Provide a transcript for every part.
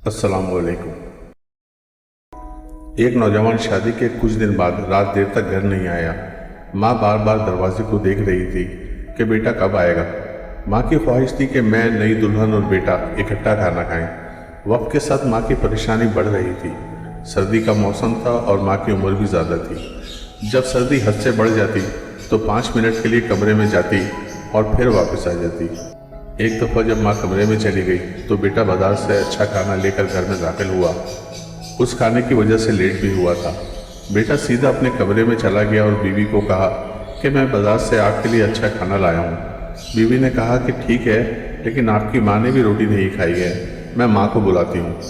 अस्सलाम वालेकुम। एक नौजवान शादी के कुछ दिन बाद रात देर तक घर नहीं आया। माँ बार बार दरवाजे को देख रही थी कि बेटा कब आएगा। माँ की ख्वाहिश थी कि मैं, नई दुल्हन और बेटा इकट्ठा खाना खाएं। वक्त के साथ माँ की परेशानी बढ़ रही थी। सर्दी का मौसम था और माँ की उम्र भी ज़्यादा थी। जब सर्दी हद से बढ़ जाती तो 5 मिनट के लिए कमरे में जाती और फिर वापस आ जाती। एक दफ़ा जब माँ कमरे में चली गई तो बेटा बाजार से अच्छा खाना लेकर घर में दाखिल हुआ। उस खाने की वजह से लेट भी हुआ था। बेटा सीधा अपने कमरे में चला गया और बीवी को कहा कि मैं बाजार से आपके लिए अच्छा खाना लाया हूँ। बीवी ने कहा कि ठीक है, लेकिन आपकी माँ ने भी रोटी नहीं खाई है, मैं माँ को बुलाती हूँ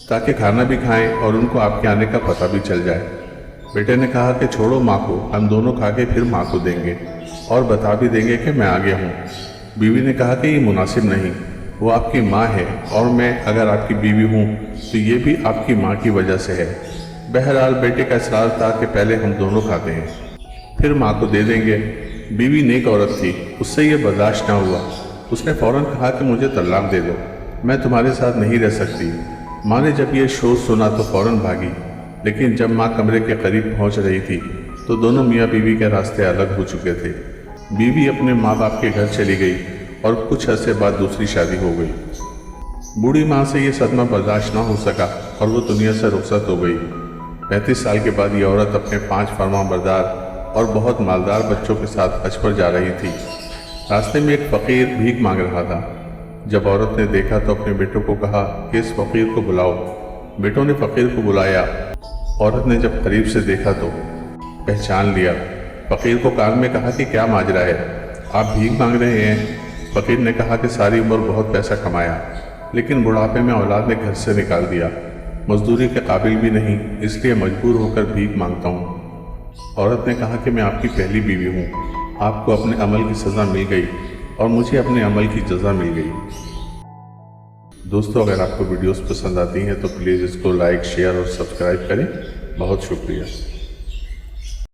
ताकि खाना भी खाएं और उनको आपके आने का पता भी चल जाए। बेटे ने कहा कि छोड़ो माँ को, हम दोनों खा के फिर माँ को देंगे और बता भी देंगे कि मैं आ गया हूँ। बीवी ने कहा कि ये मुनासिब नहीं, वो आपकी माँ है और मैं अगर आपकी बीवी हूँ तो ये भी आपकी माँ की वजह से है। बहरहाल बेटे का इसरार था कि पहले हम दोनों खाते हैं, फिर माँ को दे देंगे। बीवी नेक औरत थी, उससे ये बर्दाश्त ना हुआ। उसने फ़ौरन कहा कि मुझे तलाक दे दो, मैं तुम्हारे साथ नहीं रह सकती। माँ ने जब ये शोर सुना तो फ़ौरन भागी, लेकिन जब माँ कमरे के करीब पहुँच रही थी तो दोनों मियाँ बीवी के रास्ते अलग हो चुके थे। बीवी अपने माँ बाप के घर चली गई और कुछ अरसे बाद दूसरी शादी हो गई। बूढ़ी माँ से ये सदमा बर्दाश्त ना हो सका और वो दुनिया से रुखसत हो गई। 35 साल के बाद ये औरत अपने 5 फरमाबरदार और बहुत मालदार बच्चों के साथ हज पर जा रही थी। रास्ते में एक फ़कीर भीख मांग रहा था। जब औरत ने देखा तो अपने बेटों को कहा कि इस फ़कीर को बुलाओ। बेटों ने फ़कीर को बुलाया। औरत ने जब करीब से देखा तो पहचान लिया। फ़कीर को कान में कहा कि क्या माजरा है, आप भीख मांग रहे हैं। फ़कीर ने कहा कि सारी उम्र बहुत पैसा कमाया, लेकिन बुढ़ापे में औलाद ने घर से निकाल दिया, मजदूरी के काबिल भी नहीं, इसलिए मजबूर होकर भीख मांगता हूँ। औरत ने कहा कि मैं आपकी पहली बीवी हूँ, आपको अपने अमल की सज़ा मिल गई और मुझे अपने अमल की जज़ा मिल गई। दोस्तों, अगर आपको वीडियोस पसंद आती हैं तो प्लीज़ इसको लाइक, शेयर और सब्सक्राइब करें। बहुत शुक्रिया।